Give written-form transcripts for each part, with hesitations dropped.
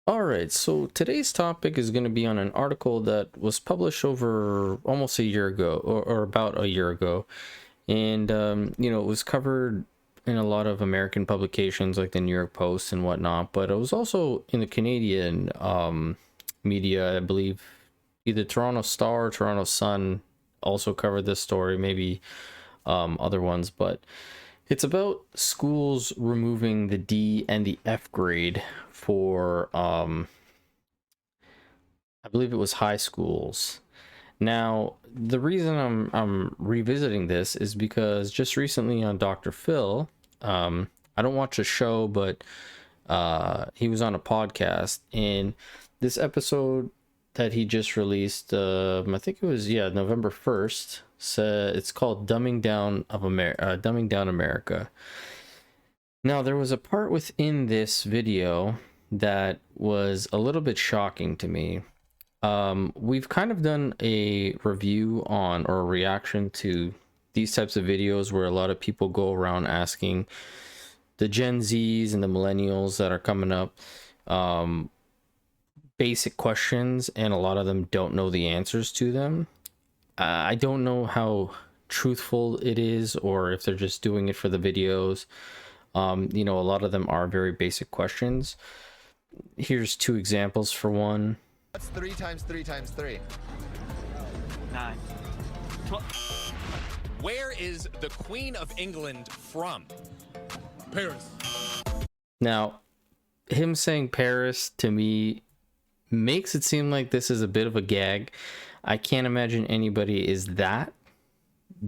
All right, so today's topic is going to be on an article that was published over almost a year ago, or about a year ago. And, it was covered in a lot of American publications like the New York Post and whatnot, but it was also in the Canadian media, I believe. Either Toronto Star or Toronto Sun also covered this story, maybe other ones, but it's about schools removing the D and the F grade for I believe it was high schools. Now, the reason I'm revisiting this is because just recently on Dr. Phil, I don't watch the show, but he was on a podcast, and this episode that he just released, I think it was November 1st. It's called Dumbing Down America. Now, there was a part within this video that was a little bit shocking to me. We've kind of done a review on or a reaction to these types of videos where a lot of people go around asking the Gen Zs and the millennials that are coming up basic questions, and a lot of them don't know the answers to them. I don't know how truthful it is or if they're just doing it for the videos. A lot of them are very basic questions. Here's two examples for one. What's 3 times 3 times 3? 9. Where is the Queen of England from? Paris. Now, him saying Paris to me makes it seem like this is a bit of a gag. I can't imagine anybody is that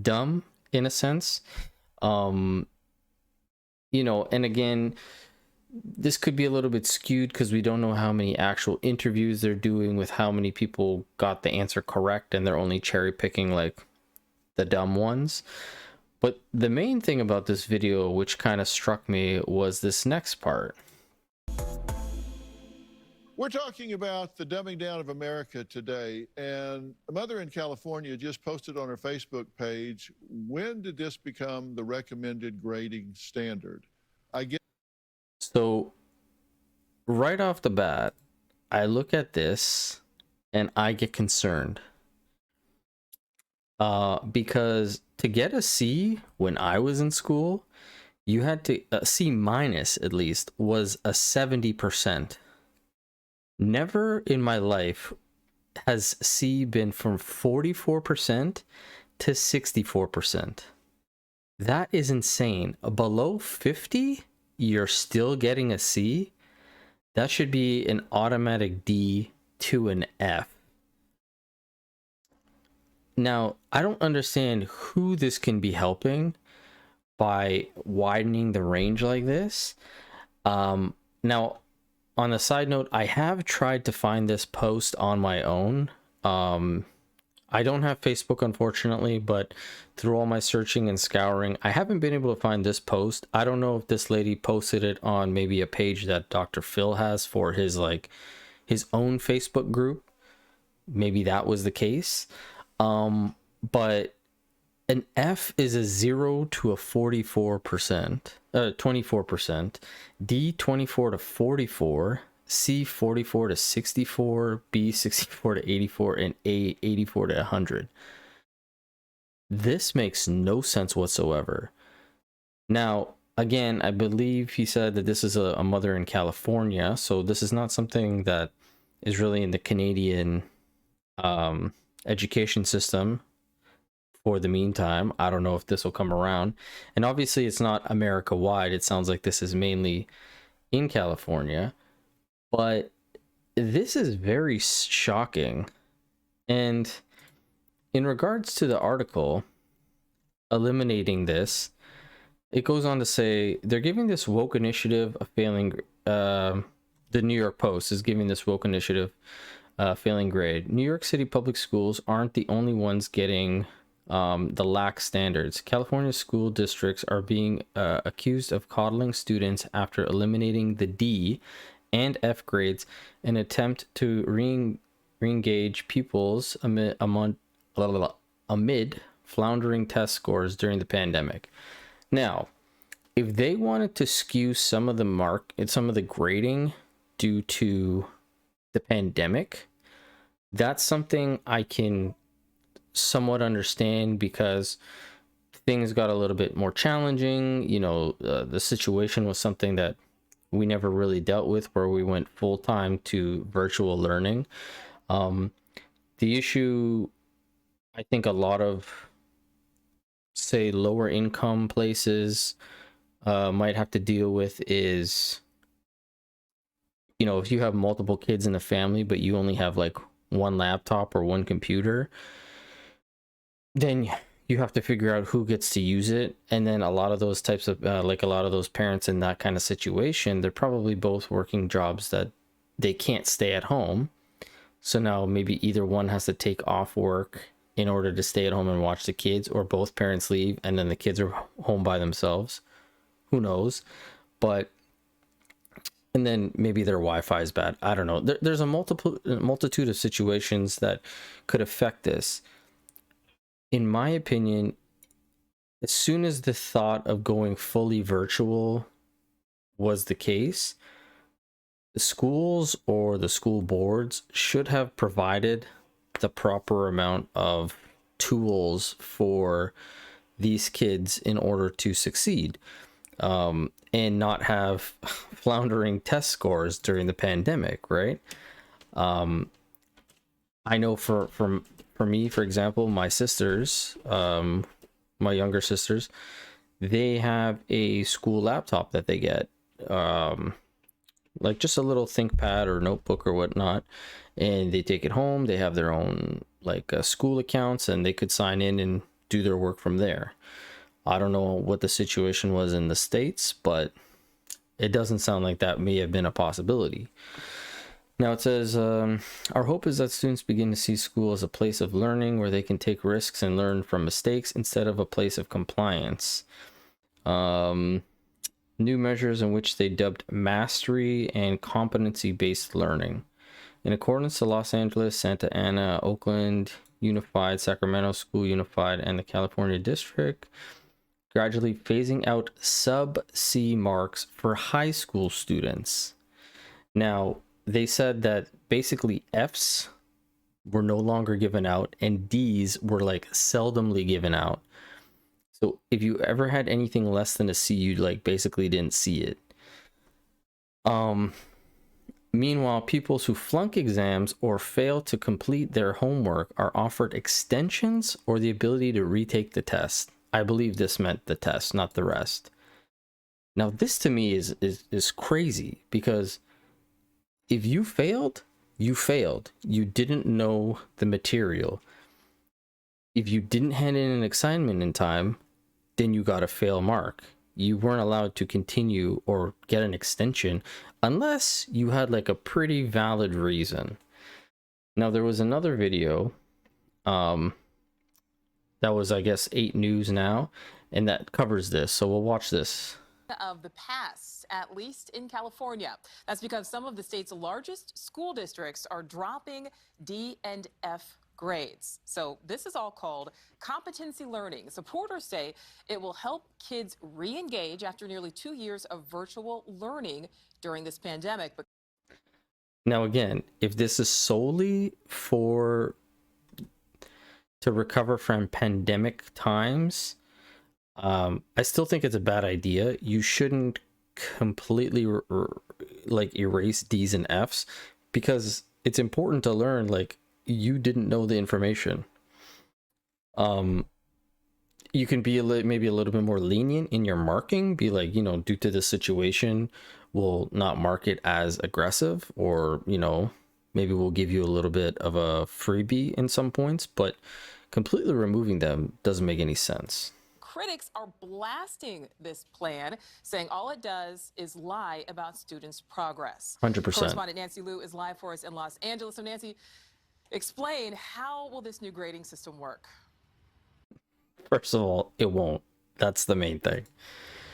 dumb in a sense. And again, this could be a little bit skewed because we don't know how many actual interviews they're doing with how many people got the answer correct, and they're only cherry picking like the dumb ones. But the main thing about this video, which kind of struck me, was this next part. We're talking about the dumbing down of America today, and a mother in California just posted on her Facebook page, when did this become the recommended grading standard? So right off the bat, I look at this and I get concerned. Because to get a C when I was in school, you had to C minus at least was a 70%. Never in my life has C been from 44% to 64%. That is insane. Below 50, you're still getting a C. That should be an automatic D to an F. Now, I don't understand who this can be helping by widening the range like this. Now, on a side note, I have tried to find this post on my own. I don't have Facebook, unfortunately, but through all my searching and scouring, I haven't been able to find this post. I don't know if this lady posted it on maybe a page that Dr. Phil has for his own Facebook group. Maybe that was the case. But an F is a 0 to a 44%, 24%, D 24 to 44, C 44 to 64, B 64 to 84, and A 84 to 100. This makes no sense whatsoever. Now, again, I believe he said that this is a mother in California, so this is not something that is really in the Canadian education system. For the meantime, I don't know if this will come around. And obviously it's not America wide. It sounds like this is mainly in California. But this is very shocking. And in regards to the article eliminating this, it goes on to say they're giving this woke initiative a failing. The New York Post is giving this woke initiative failing grade. New York City public schools aren't the only ones getting the lax standards. California school districts are being accused of coddling students after eliminating the D and F grades in an attempt to re-engage pupils amid floundering test scores during the pandemic. Now, if they wanted to skew some of the grading due to the pandemic, that's something I can somewhat understand because things got a little bit more challenging. The situation was something that we never really dealt with, where we went full time to virtual learning. The issue, I think, a lot of, say, lower income places might have to deal with is, if you have multiple kids in a family, but you only have like one laptop or one computer, then you have to figure out who gets to use it. And then a lot of those types of like a lot of those parents in that kind of situation, they're probably both working jobs that they can't stay at home. So now maybe either one has to take off work in order to stay at home and watch the kids, or both parents leave and then the kids are home by themselves. Who knows? But and then maybe their Wi-Fi is bad. I don't know. There's a multitude of situations that could affect this. In my opinion, as soon as the thought of going fully virtual was the case, the schools or the school boards should have provided the proper amount of tools for these kids in order to succeed, and not have floundering test scores during the pandemic, right? I know for me, for example, my sisters, my younger sisters, they have a school laptop that they get, like just a little ThinkPad or notebook or whatnot, and they take it home. They have their own like school accounts, and they could sign in and do their work from there. I don't know what the situation was in the States, but it doesn't sound like that may have been a possibility. Now it says, our hope is that students begin to see school as a place of learning where they can take risks and learn from mistakes instead of a place of compliance. New measures in which they dubbed mastery and competency-based learning. In accordance to Los Angeles, Santa Ana, Oakland Unified, Sacramento School Unified, and the California District, gradually phasing out sub-C marks for high school students. Now, they said that basically F's were no longer given out and D's were like seldomly given out. So if you ever had anything less than a C, you like basically didn't see it. Meanwhile, pupils who flunk exams or fail to complete their homework are offered extensions or the ability to retake the test. I believe this meant the test, not the rest. Now, this to me is crazy, because if you failed, you failed. You didn't know the material. If you didn't hand in an assignment in time, then you got a fail mark. You weren't allowed to continue or get an extension unless you had like a pretty valid reason. Now, there was another video that was, I guess, 8 News Now, and that covers this. So we'll watch this. Of the past, at least in California. That's because some of the state's largest school districts are dropping D and F grades. So this is all called competency learning. Supporters say it will help kids re-engage after nearly 2 years of virtual learning during this pandemic. But now, again, if this is solely to recover from pandemic times, I still think it's a bad idea. You shouldn't completely like erase D's and F's, because it's important to learn. Like, you didn't know the information. You can be maybe a little bit more lenient in your marking. Be like, due to this situation, we'll not mark it as aggressive, or maybe we'll give you a little bit of a freebie in some points. But completely removing them doesn't make any sense. critics are blasting this plan, saying all it does is lie about students' progress. 100%. Correspondent Nancy Liu is live for us in Los Angeles. So, Nancy, explain, how will this new grading system work? First of all, it won't. That's the main thing.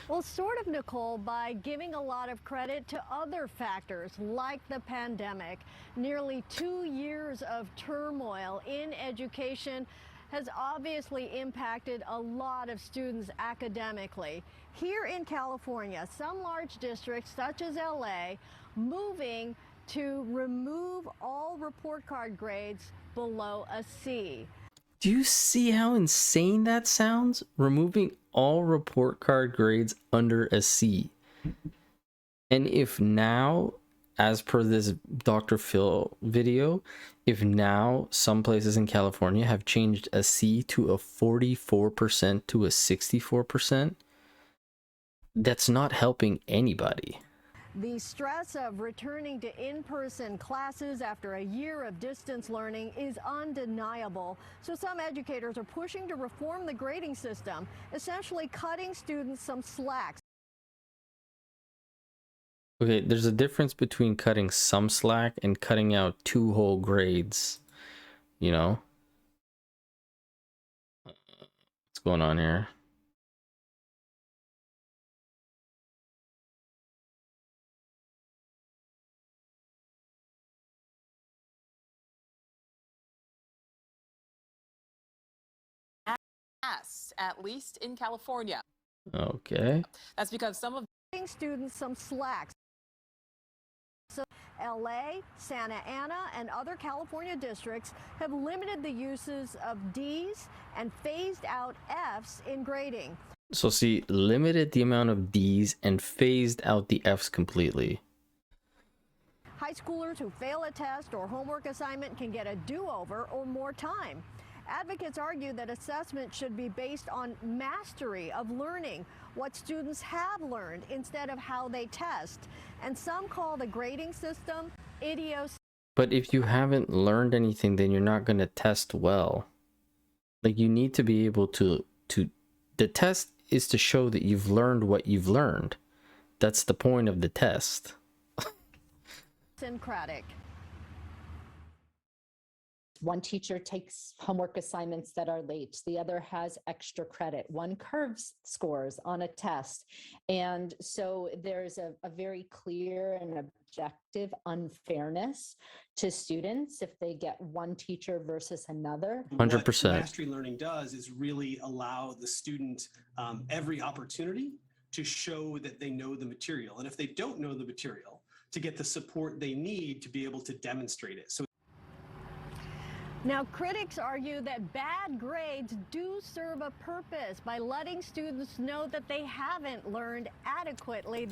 Well, sort of, Nicole, by giving a lot of credit to other factors like the pandemic. Nearly 2 years of turmoil in education has obviously impacted a lot of students academically. Here in California, some large districts, such as LA, moving to remove all report card grades below a C. Do you see how insane that sounds? Removing all report card grades under a C. And if now, as per this Dr. Phil video, if now some places in California have changed a C to a 44% to a 64%, that's not helping anybody. The stress of returning to in-person classes after a year of distance learning is undeniable. So some educators are pushing to reform the grading system, essentially cutting students some slack. Okay, there's a difference between cutting some slack and cutting out 2 whole grades, you know? What's going on here? Yes, at least in California. Okay. That's because some of Students some slack. So LA, Santa Ana, and other California districts have limited the uses of D's and phased out F's in grading. So see, limited the amount of D's and phased out the F's completely. High schoolers who fail a test or homework assignment can get a do-over or more time. Advocates argue that assessment should be based on mastery of learning, what students have learned, instead of how they test. And some call the grading system idiosyncratic. But if you haven't learned anything, then you're not going to test well. Like, you need to be able to the test is to show that you've learned what you've learned. That's the point of the test. One teacher takes homework assignments that are late. The other has extra credit. One curves scores on a test. And so there's a very clear and objective unfairness to students if they get one teacher versus another. 100%. What mastery learning does is really allow the student every opportunity to show that they know the material. And if they don't know the material, to get the support they need to be able to demonstrate it. So Now, critics argue that bad grades do serve a purpose by letting students know that they haven't learned adequately.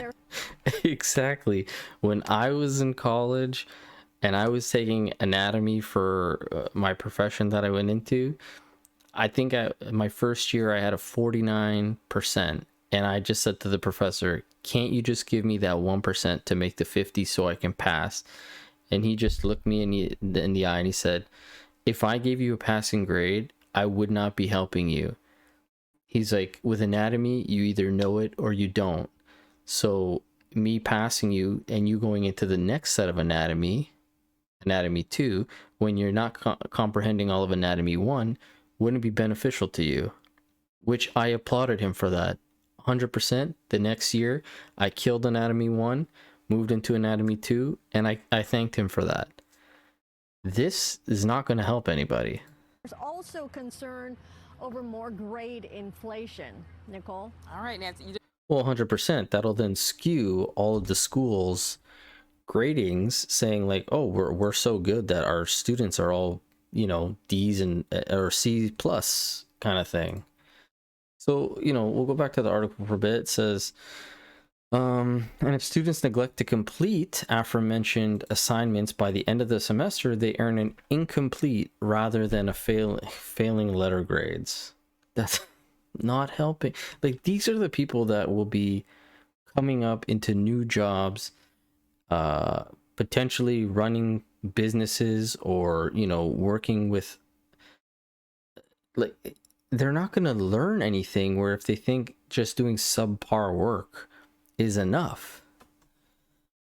Exactly. When I was in college and I was taking anatomy for my profession that I went into, I think my first year I had a 49%. And I just said to the professor, can't you just give me that 1% to make the 50 so I can pass? And he just looked me in the eye and he said, if I gave you a passing grade, I would not be helping you. He's like, with anatomy, you either know it or you don't. So me passing you and you going into the next set of anatomy 2, when you're not comprehending all of anatomy 1, wouldn't be beneficial to you. Which I applauded him for that. 100%. The next year, I killed anatomy 1, moved into anatomy 2, and I thanked him for that. This is not going to help anybody. There's also concern over more grade inflation. Nicole? All right, Nancy. Well, 100%. That'll then skew all of the schools' gradings, saying like, oh, we're so good that our students are all, you know, D's and or C plus kind of thing. So, you know, we'll go back to the article for a bit. It says, and if students neglect to complete aforementioned assignments by the end of the semester, they earn an incomplete rather than a failing letter grades. That's not helping. Like, these are the people that will be coming up into new jobs, potentially running businesses or, you know, working with, like, they're not going to learn anything where if they think just doing subpar work is enough.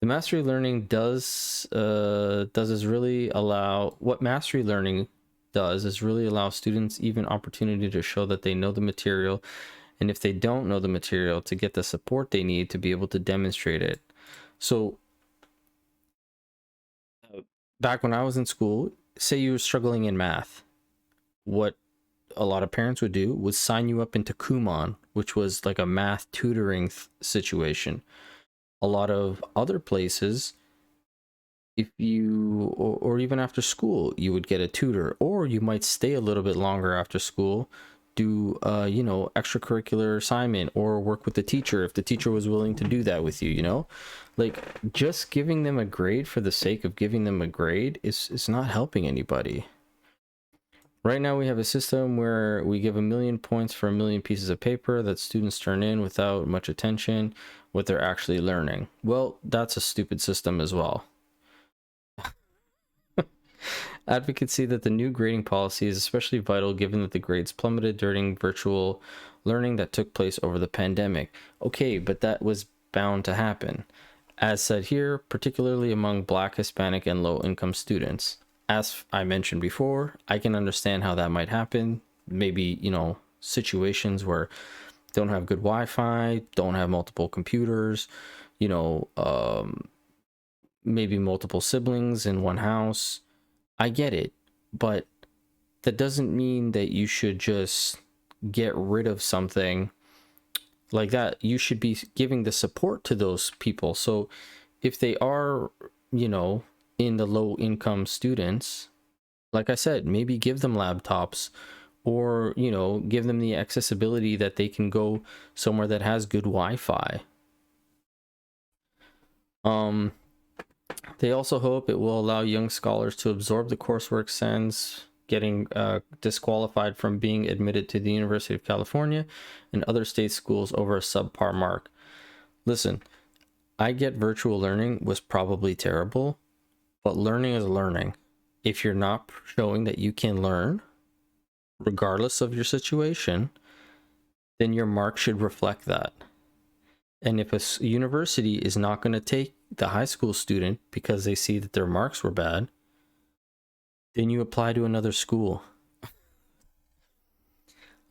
The mastery learning does is really allow, what mastery learning does is really allow students even opportunity to show that they know the material, and if they don't know the material, to get the support they need to be able to demonstrate it. So back when I was in school, say you were struggling in math, what a lot of parents would do was sign you up into Kumon, which was like a math tutoring situation. A lot of other places, if you, or even after school, you would get a tutor, or you might stay a little bit longer after school, do you know, extracurricular assignment, or work with the teacher if the teacher was willing to do that with you, you know. Like, just giving them a grade for the sake of giving them a grade is not helping anybody. Right now we have a system where we give 1,000,000 points for 1,000,000 pieces of paper that students turn in without much attention what they're actually learning. Well, that's a stupid system as well. Advocates see that the new grading policy is especially vital given that the grades plummeted during virtual learning that took place over the pandemic. Okay, but that was bound to happen. As said here, particularly among Black, Hispanic, and low-income students. As I mentioned before, I can understand how that might happen. Maybe, you know, situations where don't have good Wi-Fi, don't have multiple computers, you know, maybe multiple siblings in one house. I get it, but that doesn't mean that you should just get rid of something like that. You should be giving the support to those people. So if they are, you know, in the low income students, like I said, maybe give them laptops, or, you know, give them the accessibility that they can go somewhere that has good Wi-Fi. They also hope it will allow young scholars to absorb the coursework sans getting disqualified from being admitted to the University of California and other state schools over a subpar mark. Listen, I get virtual learning was probably terrible, but learning is learning. If you're not showing that you can learn, regardless of your situation, then your mark should reflect that. And if a university is not going to take the high school student because they see that their marks were bad, then you apply to another school.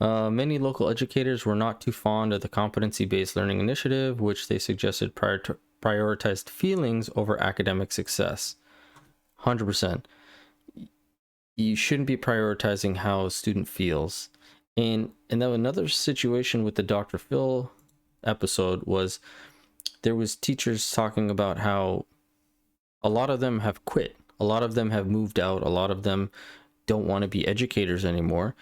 Many local educators were not too fond of the competency-based learning initiative, which they suggested prioritized feelings over academic success. 100%. You shouldn't be prioritizing how a student feels. And then another situation with the Dr. Phil episode was there was teachers talking about how a lot of them have quit. A lot of them have moved out. A lot of them don't want to be educators anymore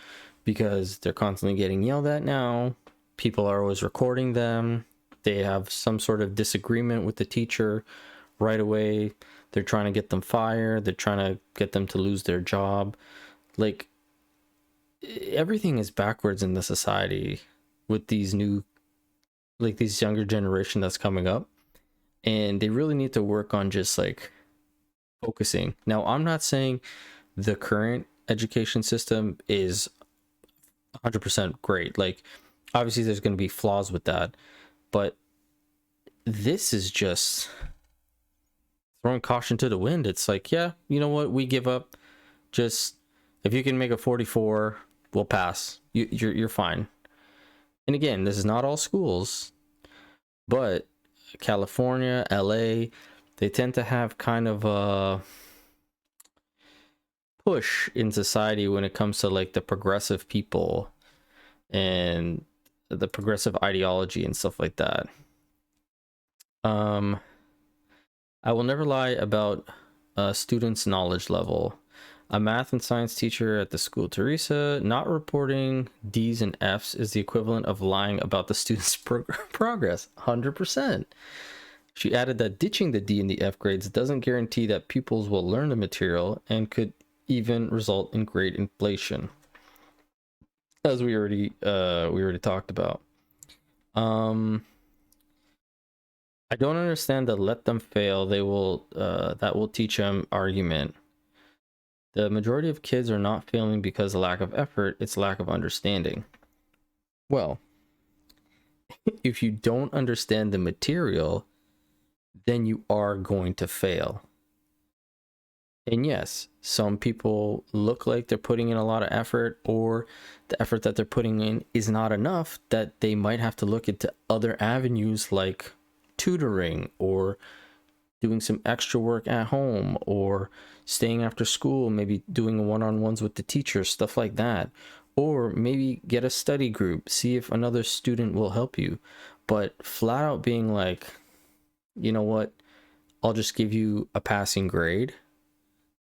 because they're constantly getting yelled at now. People are always recording them. They have some sort of disagreement with the teacher right away. They're trying to get them fired. They're trying to get them to lose their job. Like, everything is backwards in the society with these new, like, these younger generation that's coming up. And they really need to work on just like focusing. Now, I'm not saying the current education system is 100% great. Like, obviously there's going to be flaws with that, but this is just throwing caution to the wind. It's like, yeah, you know what, we give up. Just, if you can make a 44, we'll pass. You're fine. And again, this is not all schools, but California, LA, they tend to have kind of a push in society when it comes to like the progressive people and the progressive ideology and stuff like that. I will never lie about a student's knowledge level. A math and science teacher at the school, Teresa, not reporting D's and F's is the equivalent of lying about the student's progress. 100%. She added that ditching the D and the F grades doesn't guarantee that pupils will learn the material and could even result in grade inflation, as we already talked about. I don't understand the let them fail, they will that will teach them argument. The majority of kids are not failing because of lack of effort, it's lack of understanding. Well, if you don't understand the material, then you are going to fail. And yes, some people look like they're putting in a lot of effort, or the effort that they're putting in is not enough, that they might have to look into other avenues like tutoring, or doing some extra work at home, or staying after school, maybe doing one-on-ones with the teacher, stuff like that. or maybe get a study group, see if another student will help you. But flat out being like, you know what, I'll just give you a passing grade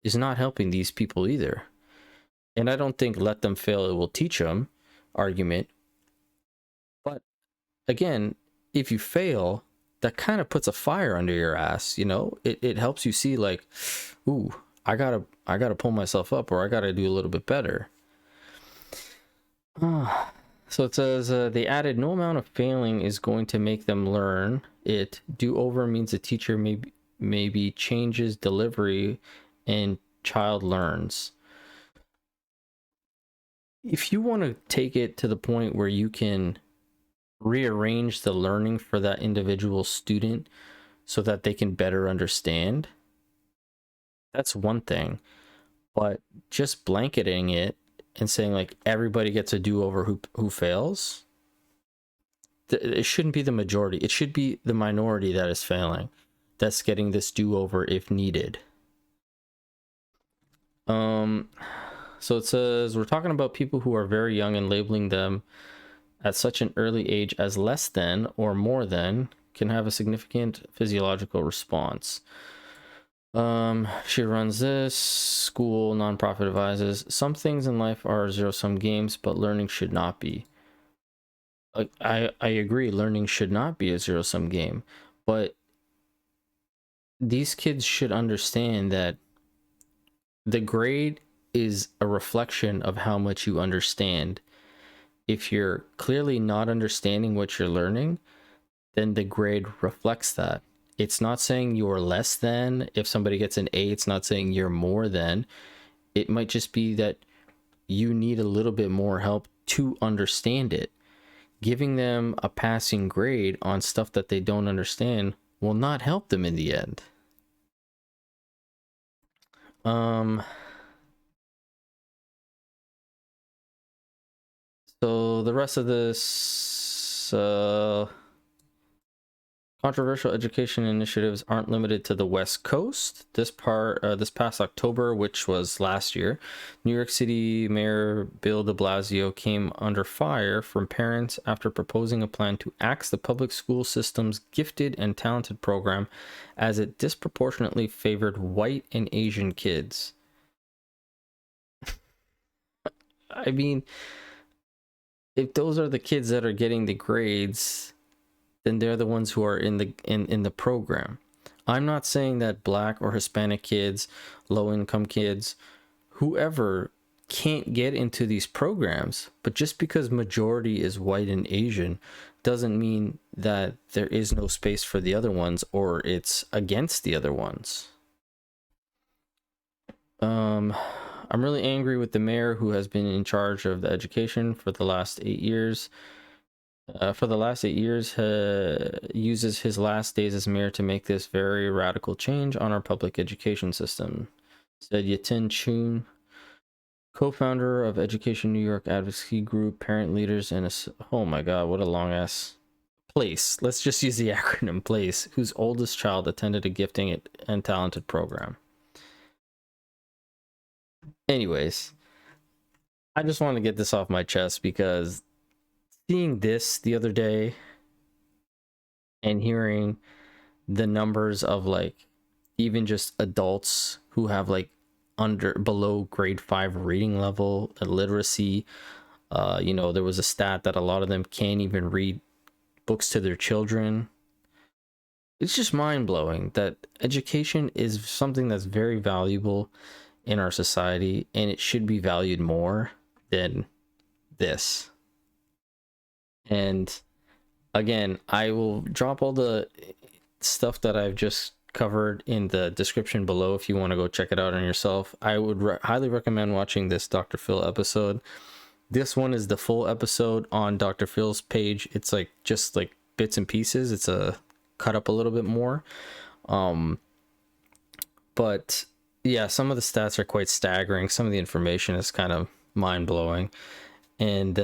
is not helping these people either. And I don't think let them fail, it will teach them argument. But again, if you fail, that kind of puts a fire under your ass, you know? It helps you see like, ooh, I gotta pull myself up, or I gotta do a little bit better. So it says they added no amount of failing is going to make them learn it. Do over means the teacher maybe changes delivery and child learns. If you want to take it to the point where you can rearrange the learning for that individual student so that they can better understand, that's one thing. But just blanketing it and saying like everybody gets a do-over who fails, it shouldn't be the majority. It should be the minority that is failing, that's getting this do-over if needed. So it says we're talking about people who are very young and labeling them at such an early age as less than or more than can have a significant physiological response. She runs this school, nonprofit advises. Some things in life are zero-sum games, but learning should not be. I agree, learning should not be a zero-sum game, but these kids should understand that the grade is a reflection of how much you understand. If you're clearly not understanding what you're learning, then the grade reflects that. It's not saying you're less than. If somebody gets an A, it's not saying you're more than. It might just be that you need a little bit more help to understand it. Giving them a passing grade on stuff that they don't understand will not help them in the end. So the rest of this controversial education initiatives aren't limited to the West Coast. This past October, which was last year, New York City Mayor Bill de Blasio came under fire from parents after proposing a plan to axe the public school system's gifted and talented program as it disproportionately favored white and Asian kids. I mean, if those are the kids that are getting the grades, then they're the ones who are in the program. I'm not saying that black or Hispanic kids, low-income kids, whoever can't get into these programs, but just because majority is white and Asian doesn't mean that there is no space for the other ones or it's against the other ones. I'm really angry with the mayor who has been in charge of the education for the last 8 years. Uses his last days as mayor to make this very radical change on our public education system, said Yatin Chun, co-founder of Education New York advocacy group, parent leaders, and oh my god, what a long ass place. Let's just use the acronym PLACE, whose oldest child attended a gifting and talented program. Anyways, I just want to get this off my chest because seeing this the other day and hearing the numbers of like even just adults who have like below grade 5 reading level literacy, you know, there was a stat that a lot of them can't even read books to their children. It's just mind-blowing that education is something that's very valuable in our society, and it should be valued more than this. And again, I will drop all the stuff that I've just covered in the description below if you want to go check it out on yourself. I would highly recommend watching this Dr. Phil episode. This one is the full episode on Dr. Phil's page. It's like just like bits and pieces. It's a cut up a little bit more. But yeah, some of the stats are quite staggering. Some of the information is kind of mind-blowing. And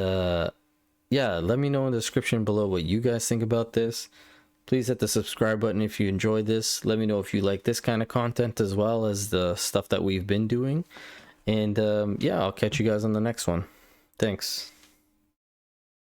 yeah, let me know in the description below what you guys think about this. Please hit the subscribe button if you enjoyed this. Let me know if you like this kind of content as well as the stuff that we've been doing. And yeah, I'll catch you guys on the next one. Thanks.